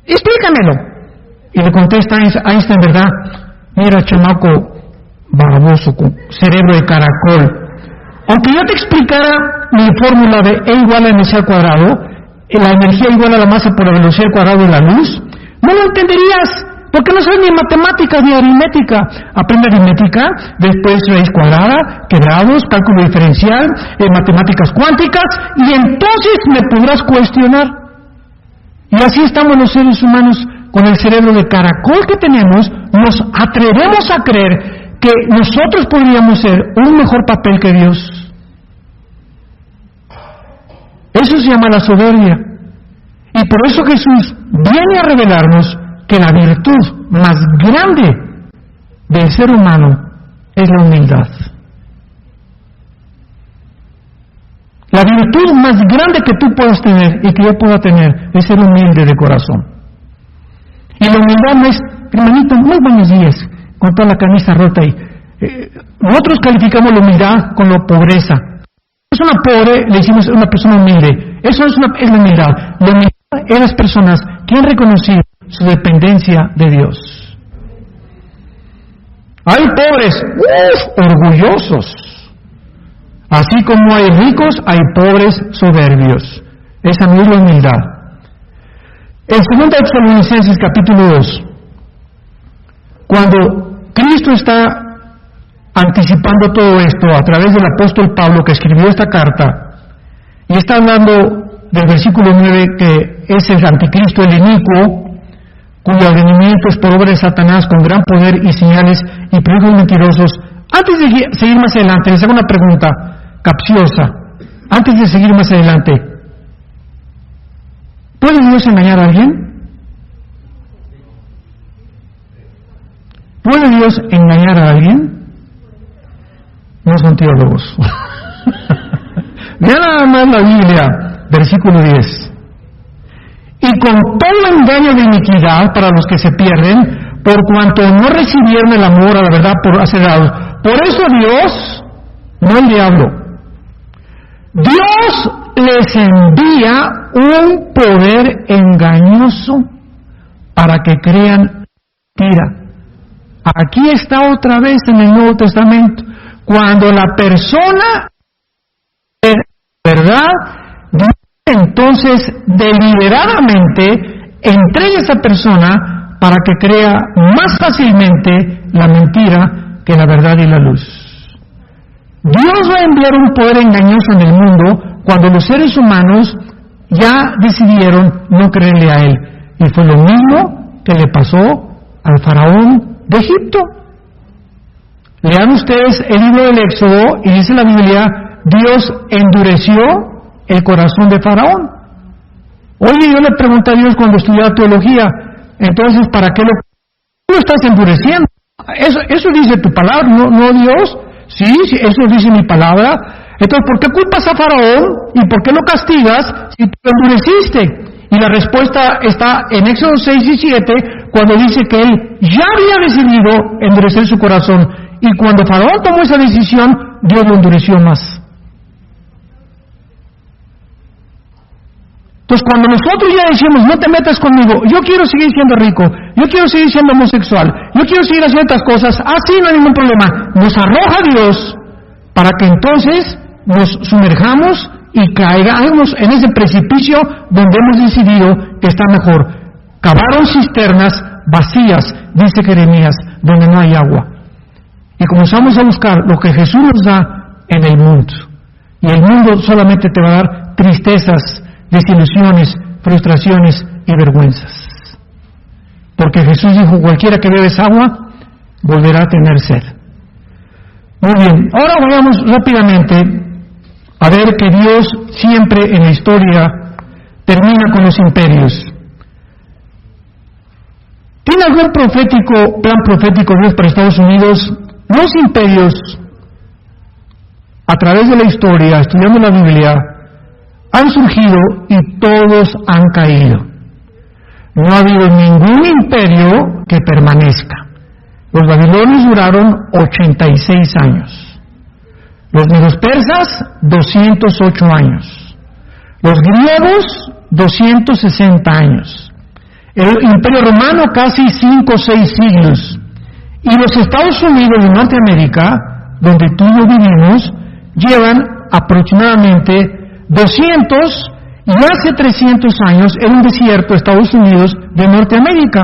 Explícamelo. Y le contesta Einstein, ¿verdad? Mira, chamaco baboso, con cerebro de caracol. Aunque yo te explicara mi fórmula de E igual a mc al cuadrado, la energía igual a la masa por la velocidad al cuadrado de la luz, no lo entenderías, porque no sabes ni matemáticas ni aritmética. Aprende aritmética, después raíz cuadrada, quebrados, cálculo diferencial, matemáticas cuánticas, y entonces me podrás cuestionar. Y así estamos los seres humanos, con el cerebro de caracol que tenemos, nos atrevemos a creer que nosotros podríamos ser un mejor papel que Dios. Eso se llama la soberbia. Y por eso Jesús viene a revelarnos que la virtud más grande del ser humano es la humildad. La virtud más grande que tú puedas tener y que yo pueda tener es ser humilde de corazón. Y la humildad no es, hermanito, muy buenos días, con toda la camisa rota ahí. Nosotros calificamos la humildad con la pobreza. Es una pobre, le decimos una persona humilde. Eso es la humildad. La humildad es las personas que han reconocido su dependencia de Dios. Hay pobres, orgullosos. Así como hay ricos, hay pobres soberbios. Esa no es la humildad. En 2 Tesalonicenses capítulo 2, cuando Cristo está anticipando todo esto a través del apóstol Pablo, que escribió esta carta, y está hablando del versículo 9, que es el anticristo, el inicuo, cuyo advenimiento es por obra de Satanás con gran poder y señales y prodigios mentirosos. Antes de seguir más adelante, les hago una pregunta capciosa. Antes de seguir más adelante, ¿puede Dios engañar a alguien? ¿Puede Dios engañar a alguien? No son teólogos. Vean nada más la Biblia, versículo 10. Y con todo engaño de iniquidad para los que se pierden, por cuanto no recibieron el amor a la verdad por acelerados. Por eso Dios, no el diablo, Dios les envía un poder engañoso para que crean mentira. Aquí está otra vez en el Nuevo Testamento. Cuando la persona es verdad, Dios entonces deliberadamente entrega a esa persona para que crea más fácilmente la mentira que la verdad y la luz. Dios va a enviar un poder engañoso en el mundo cuando los seres humanos ya decidieron no creerle a Él. Y fue lo mismo que le pasó al faraón de Egipto. Lean ustedes el libro del Éxodo y dice la Biblia, Dios endureció el corazón de Faraón. Oye, yo le pregunté a Dios cuando estudiaba teología, entonces, ¿para qué lo estás endureciendo? Eso dice tu palabra, no Dios. Sí, eso dice mi palabra. Entonces, ¿por qué culpas a Faraón y por qué lo castigas si tú lo endureciste? Y la respuesta está en Éxodo 6 y 7, cuando dice que él ya había decidido endurecer su corazón. Y cuando Faraón tomó esa decisión, Dios lo endureció más. Entonces, cuando nosotros ya decimos, no te metas conmigo, yo quiero seguir siendo rico, yo quiero seguir siendo homosexual, yo quiero seguir haciendo estas cosas, así no hay ningún problema. Nos arroja Dios para que entonces nos sumerjamos y caigamos en ese precipicio donde hemos decidido que está mejor. Cavaron cisternas vacías, dice Jeremías, donde no hay agua. Y comenzamos a buscar lo que Jesús nos da en el mundo. Y el mundo solamente te va a dar tristezas, desilusiones, frustraciones y vergüenzas. Porque Jesús dijo, cualquiera que bebe esa agua, volverá a tener sed. Muy bien, ahora vayamos rápidamente a ver que Dios siempre en la historia termina con los imperios. ¿Tiene algún plan profético Dios para Estados Unidos? Los imperios, a través de la historia, estudiando la Biblia, han surgido y todos han caído. No ha habido ningún imperio que permanezca. Los babilonios duraron 86 años. Los medos persas, 208 años. Los griegos, 260 años. El imperio romano, casi 5 o 6 siglos. Y los Estados Unidos de Norteamérica, donde tú y yo vivimos, llevan aproximadamente 200 y hace 300 años en un desierto, Estados Unidos de Norteamérica.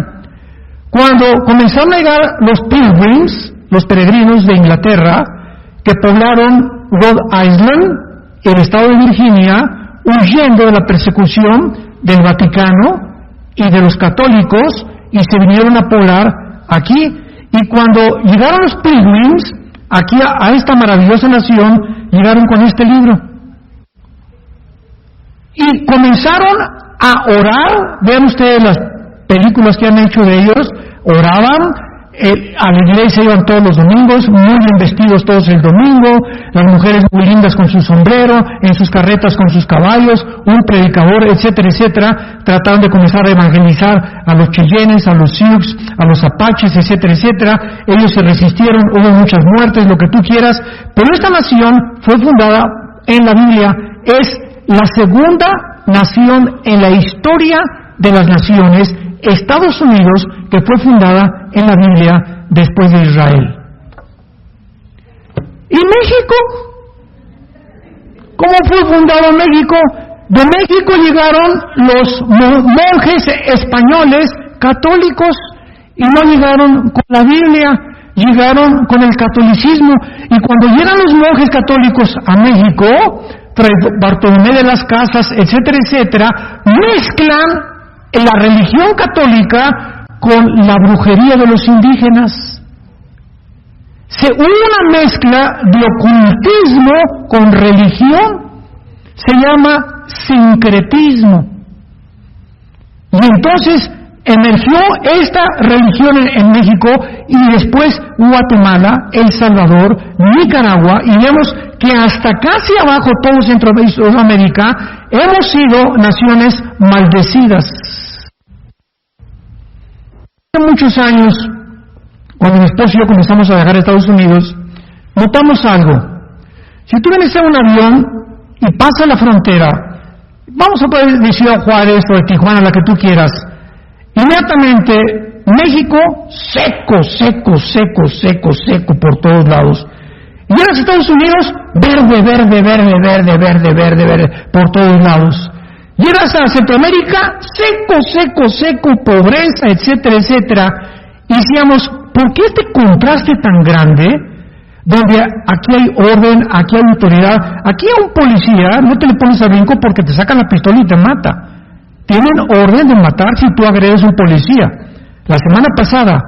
Cuando comenzaron a llegar los pilgrims, los peregrinos de Inglaterra, que poblaron Rhode Island, el estado de Virginia, huyendo de la persecución del Vaticano y de los católicos, y se vinieron a poblar aquí. Y cuando llegaron los pilgrims, aquí a esta maravillosa nación, llegaron con este libro. Y comenzaron a orar. Vean ustedes las películas que han hecho de ellos. Oraban, a la iglesia iban todos los domingos, muy bien vestidos todos el domingo, las mujeres muy lindas con su sombrero, en sus carretas con sus caballos, un predicador, etcétera, etcétera. Trataron de comenzar a evangelizar a los Cheyennes, a los Sioux, a los Apaches, etcétera, etcétera. Ellos se resistieron, hubo muchas muertes, lo que tú quieras, pero esta nación fue fundada en la Biblia. Es la segunda nación en la historia de las naciones, Estados Unidos, que fue fundada en la Biblia después de Israel. ¿Y México? ¿Cómo fue fundado México? De México llegaron los monjes españoles católicos y no llegaron con la Biblia, llegaron con el catolicismo. Y cuando llegan los monjes católicos a México, Bartolomé de las Casas, etcétera, etcétera, mezclan la religión católica con la brujería de los indígenas. Hubo una mezcla de ocultismo con religión, se llama sincretismo. Y entonces emergió esta religión en México, y después Guatemala, El Salvador, Nicaragua, y vemos que hasta casi abajo todo Centroamérica hemos sido naciones maldecidas. Hace muchos años, cuando mi esposo y yo comenzamos a viajar a Estados Unidos, notamos algo. Si tú vienes en un avión y pasas la frontera, vamos a poder decir a Juárez o de Tijuana, la que tú quieras, inmediatamente México seco, seco, seco, seco, seco por todos lados. Y en los Estados Unidos, verde, verde, verde, verde, verde, verde, verde, por todos lados. Llegas a Centroamérica, seco, seco, seco, pobreza, etcétera, etcétera. Y decíamos, ¿por qué este contraste tan grande? Donde aquí hay orden, aquí hay autoridad, aquí a un policía no te le pones a brinco porque te sacan la pistola y te mata. Tienen orden de matar si tú agredes a un policía. La semana pasada,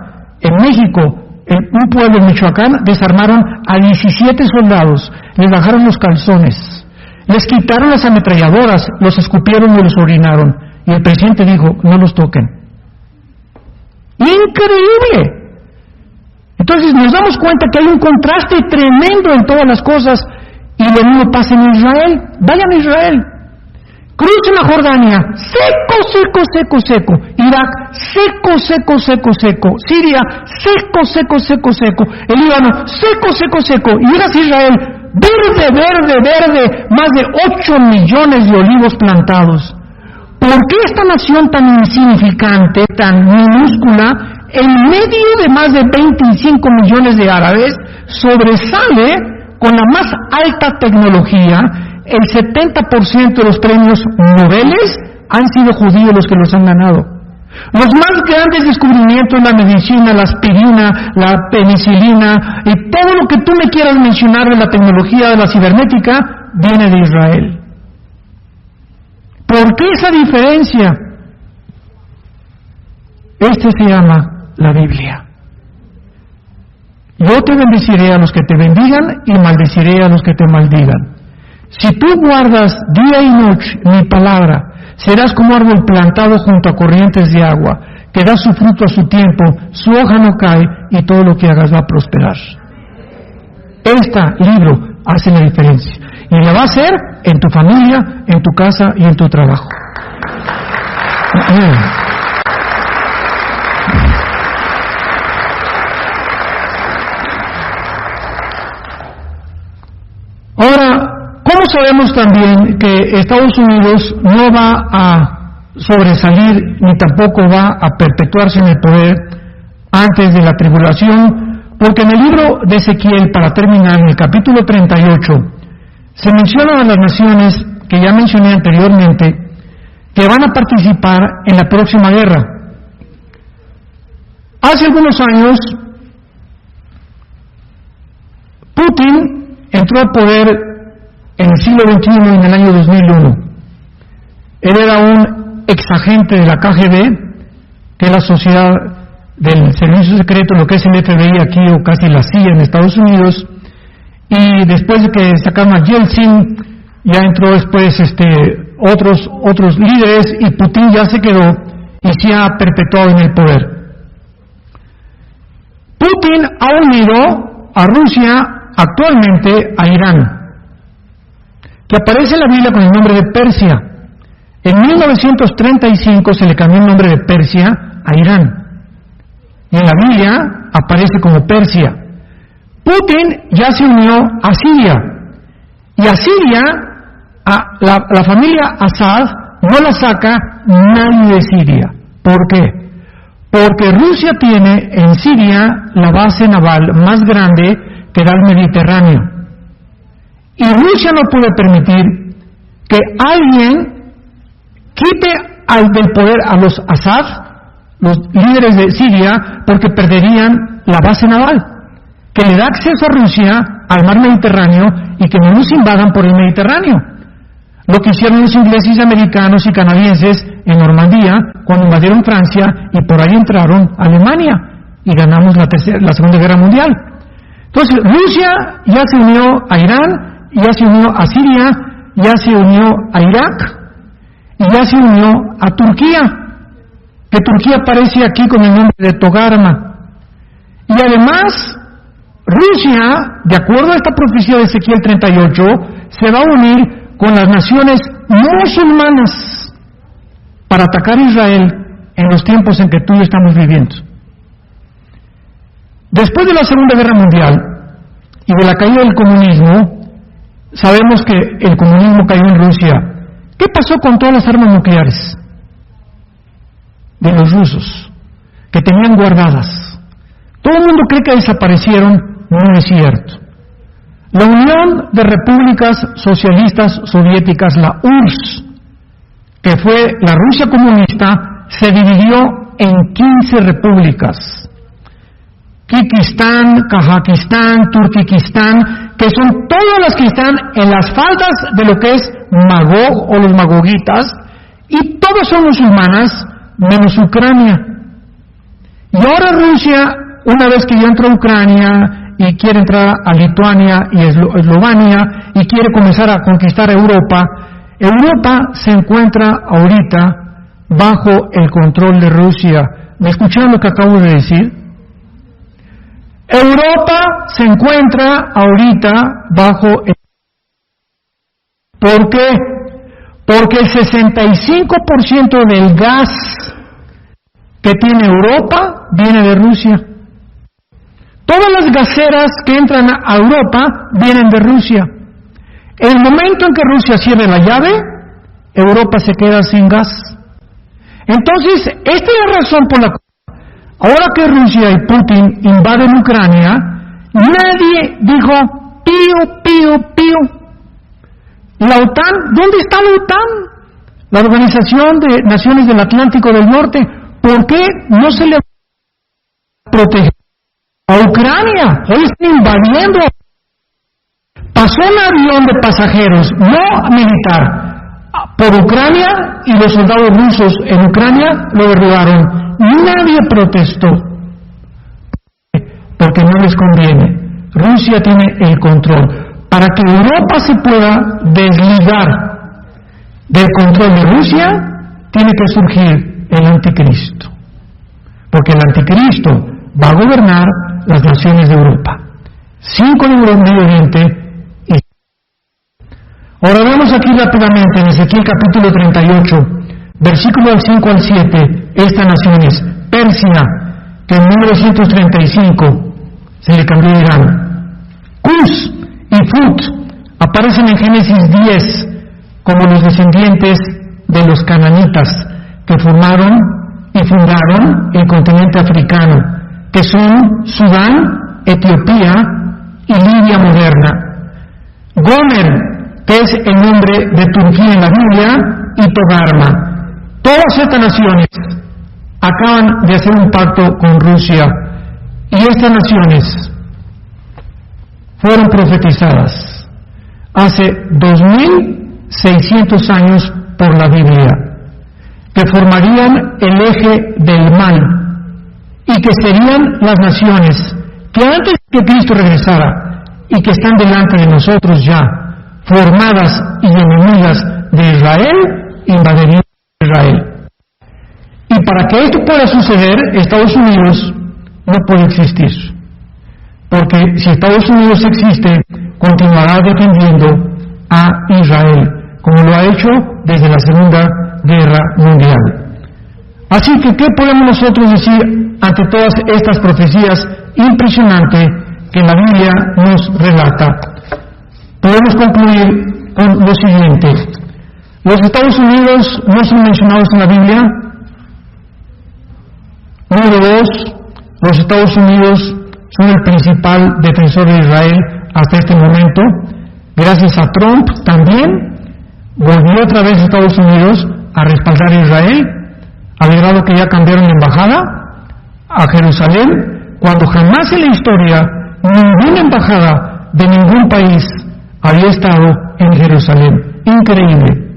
en México, en un pueblo de Michoacán, desarmaron a 17 soldados, les bajaron los calzones, les quitaron las ametralladoras, los escupieron y los orinaron. Y el presidente dijo, no los toquen. ¡Increíble! Entonces nos damos cuenta que hay un contraste tremendo en todas las cosas, y lo mismo pasa en Israel. Vayan a Israel, crucen a Jordania, seco, seco, seco, seco. Irak, seco, seco, seco, seco. Siria, seco, seco, seco, seco. El Líbano, seco, seco, seco. Y llegas a Israel, verde, verde, verde, más de 8 millones de olivos plantados. ¿Por qué esta nación tan insignificante, tan minúscula, en medio de más de 25 millones de árabes, sobresale con la más alta tecnología? El 70% de los premios Nobel han sido judíos los que los han ganado. Los más grandes descubrimientos, la medicina, la aspirina, la penicilina y todo lo que tú me quieras mencionar de la tecnología de la cibernética, viene de Israel. ¿Por qué esa diferencia? Este se llama la Biblia. Yo te bendeciré a los que te bendigan y maldeciré a los que te maldigan. Si tú guardas día y noche mi palabra, Serás como árbol plantado junto a corrientes de agua, que da su fruto a su tiempo, su hoja no cae y todo lo que hagas va a prosperar. Este libro hace la diferencia. Y la va a hacer en tu familia, en tu casa y en tu trabajo. Ahora, ¿cómo sabemos también que Estados Unidos no va a sobresalir ni tampoco va a perpetuarse en el poder antes de la tribulación? Porque en el libro de Ezequiel, para terminar, en el capítulo 38, se mencionan a las naciones que ya mencioné anteriormente que van a participar en la próxima guerra. Hace algunos años, Putin entró al poder en el siglo XXI, en el año 2001. Él era un exagente de la KGB, que es la sociedad del servicio secreto, lo que es el FBI aquí o casi la CIA en Estados Unidos, y después de que sacaron a Yeltsin, ya entró después otros líderes y Putin ya se quedó y se ha perpetuado en el poder. Putin ha unido a Rusia actualmente a Irán, que aparece en la Biblia con el nombre de Persia. En 1935 se le cambió el nombre de Persia a Irán. Y en la Biblia aparece como Persia. Putin ya se unió a Siria. Y a Siria, la familia Assad no la saca nadie de Siria. ¿Por qué? Porque Rusia tiene en Siria la base naval más grande que da al Mediterráneo. Y Rusia no puede permitir que alguien quite del poder a los Assad, los líderes de Siria, porque perderían la base naval, que le da acceso a Rusia al mar Mediterráneo y que no nos invadan por el Mediterráneo. Lo que hicieron los ingleses, americanos y canadienses en Normandía cuando invadieron Francia y por ahí entraron a Alemania y ganamos la Segunda Guerra Mundial. Entonces Rusia ya se unió a Irán, ya se unió a Siria, ya se unió a Irak y ya se unió a Turquía, que Turquía aparece aquí con el nombre de Togarma. Y además Rusia, de acuerdo a esta profecía de Ezequiel 38, se va a unir con las naciones musulmanas para atacar a Israel en los tiempos en que tú y yo estamos viviendo. Después de la Segunda Guerra Mundial y de la caída del comunismo, sabemos que el comunismo cayó en Rusia. ¿Qué pasó con todas las armas nucleares de los rusos que tenían guardadas? Todo el mundo cree que desaparecieron, no es cierto. La Unión de Repúblicas Socialistas Soviéticas, la URSS, que fue la Rusia comunista, se dividió en 15 repúblicas. Kirguistán, Kazajistán, Turkmenistán, que son todas las que están en las faldas de lo que es Magog o los magogitas, y todas son musulmanas, menos Ucrania. Y ahora Rusia, una vez que ya entró a Ucrania y quiere entrar a Lituania y Eslovenia y quiere comenzar a conquistar Europa, Europa se encuentra ahorita bajo el control de Rusia. ¿Me escucharon lo que acabo de decir? Europa se encuentra ahorita bajo el... ¿Por qué? Porque el 65% del gas que tiene Europa viene de Rusia. Todas las gaseras que entran a Europa vienen de Rusia. En el momento en que Rusia cierre la llave, Europa se queda sin gas. Entonces, esta es la razón por la cual ahora que Rusia y Putin invaden Ucrania, nadie dijo pío, pío, pío. La OTAN, ¿dónde está la OTAN? La Organización de Naciones del Atlántico del Norte. ¿Por qué no se le protege a Ucrania? Hoy están invadiendo. Pasó un avión de pasajeros, no militar, por Ucrania y los soldados rusos en Ucrania lo derribaron. Nadie protestó, porque no les conviene. Rusia tiene el control. Para que Europa se pueda desligar del control de Rusia, tiene que surgir el anticristo, porque el anticristo va a gobernar las naciones de Europa, 5 en el Medio Oriente. Ahora vemos aquí rápidamente en Ezequiel capítulo 38, versículo del 5 al 7, estas naciones: Persia, que en 1935 se le cambió de Irán; Cus y Fut aparecen en Génesis 10 como los descendientes de los cananitas que formaron y fundaron el continente africano, que son Sudán, Etiopía y Libia moderna; Gomer, que es el nombre de Turquía en la Biblia, y Togarma. Todas estas naciones acaban de hacer un pacto con Rusia, y estas naciones fueron profetizadas hace 2600 años por la Biblia, que formarían el eje del mal y que serían las naciones que antes que Cristo regresara y que están delante de nosotros ya, formadas y enemigas de Israel, invadirían Israel. Y para que esto pueda suceder, Estados Unidos no puede existir, porque si Estados Unidos existe, continuará defendiendo a Israel, como lo ha hecho desde la Segunda Guerra Mundial. Así que, ¿qué podemos nosotros decir ante todas estas profecías impresionantes que la Biblia nos relata? Podemos concluir con lo siguiente: los Estados Unidos no son mencionados en la Biblia. Número 2, los Estados Unidos son el principal defensor de Israel hasta este momento. Gracias a Trump también volvió otra vez a Estados Unidos a respaldar a Israel, al grado que ya cambiaron de embajada a Jerusalén, cuando jamás en la historia ninguna embajada de ningún país había estado en Jerusalén. Increíble.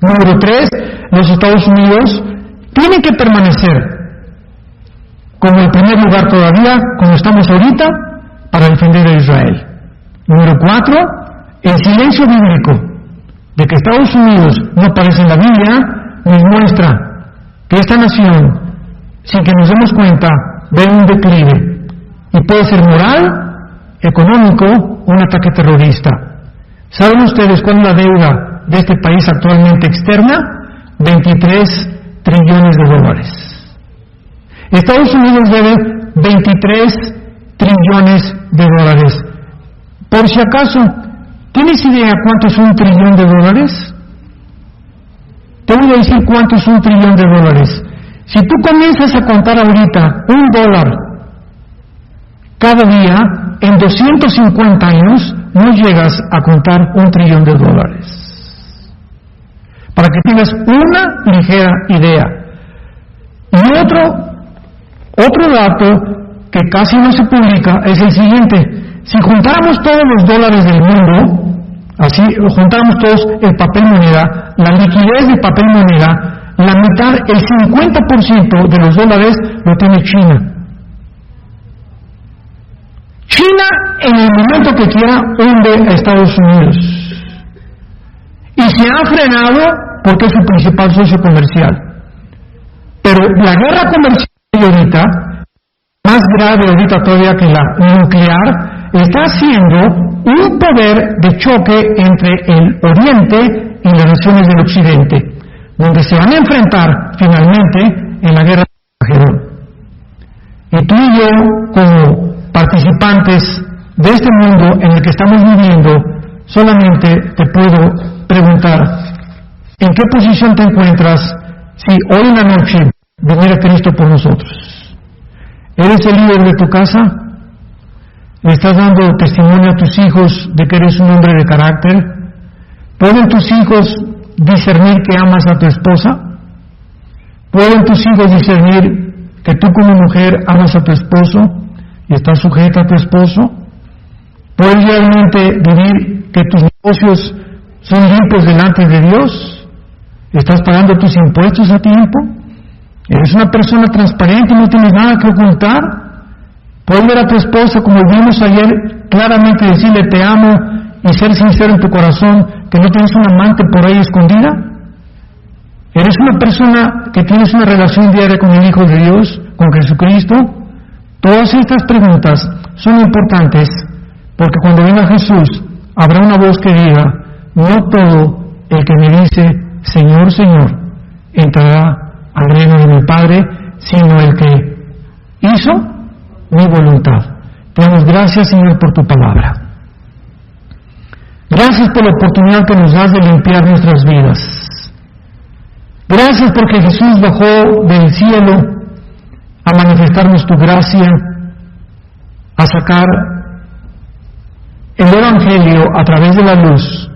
Número 3, los Estados Unidos tienen que permanecer como el primer lugar todavía, como estamos ahorita, para defender a Israel. Número 4, el silencio bíblico de que Estados Unidos no aparece en la Biblia nos muestra que esta nación, sin que nos demos cuenta, ve un declive y puede ser moral, económico o un ataque terrorista. ¿Saben ustedes cuál es la deuda de este país actualmente externa? 23 trillones de dólares. Estados Unidos debe 23 trillones de dólares. Por si acaso, ¿tienes idea cuánto es $1 trillón? Te voy a decir cuánto es $1 trillón. Si tú comienzas a contar ahorita $1 cada día, en 250 años no llegas a contar $1 trillón. Para que tengas una ligera idea. Y otro dato que casi no se publica es el siguiente: si juntáramos todos los dólares del mundo, así juntáramos todos el papel moneda, la liquidez de papel moneda, la mitad, el 50% de los dólares lo tiene China. China en el momento que quiera hunde a Estados Unidos. Y se ha frenado porque es su principal socio comercial. Pero la guerra comercial ahorita, más grave ahorita todavía que la nuclear, está haciendo un poder de choque entre el Oriente y las naciones del Occidente, donde se van a enfrentar finalmente en la guerra de Armagedón. Y tú y yo, como participantes de este mundo en el que estamos viviendo, solamente te puedo preguntar: ¿en qué posición te encuentras si hoy en la noche viniera Cristo por nosotros? ¿Eres el líder de tu casa? ¿Le estás dando testimonio a tus hijos de que eres un hombre de carácter? ¿Pueden tus hijos discernir que amas a tu esposa? ¿Pueden tus hijos discernir que tú como mujer amas a tu esposo y estás sujeta a tu esposo? ¿Puedes realmente vivir que tus negocios son limpios delante de Dios? ¿Estás pagando tus impuestos a tiempo? ¿Eres una persona transparente y no tienes nada que ocultar? ¿Puedes ver a tu esposa, como vimos ayer, claramente decirle te amo y ser sincero en tu corazón, que no tienes una amante por ahí escondida? ¿Eres una persona que tienes una relación diaria con el Hijo de Dios, con Jesucristo? Todas estas preguntas son importantes porque cuando venga Jesús habrá una voz que diga, no todo el que me dice, Señor, Señor, entrará al reino de mi Padre, sino el que hizo mi voluntad. Te damos gracias, Señor, por tu palabra. Gracias por la oportunidad que nos das de limpiar nuestras vidas. Gracias porque Jesús bajó del cielo a manifestarnos tu gracia, a sacar el Evangelio a través de la luz,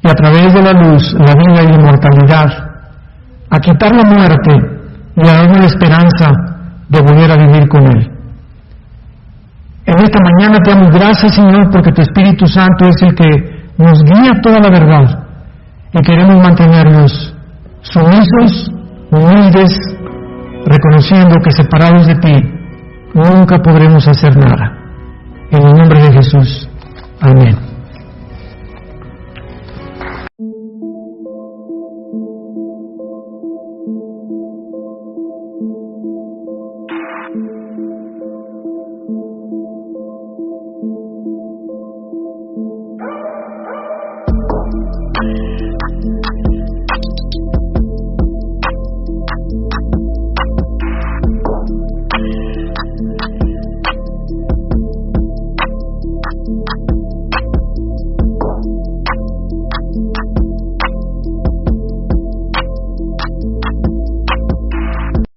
y a través de la luz la vida y la inmortalidad, a quitar la muerte y a darnos la esperanza de volver a vivir con Él. En esta mañana te damos gracias, Señor, porque tu Espíritu Santo es el que nos guía toda la verdad y queremos mantenernos sumisos, humildes, reconociendo que separados de ti nunca podremos hacer nada. En el nombre de Jesús. Amén.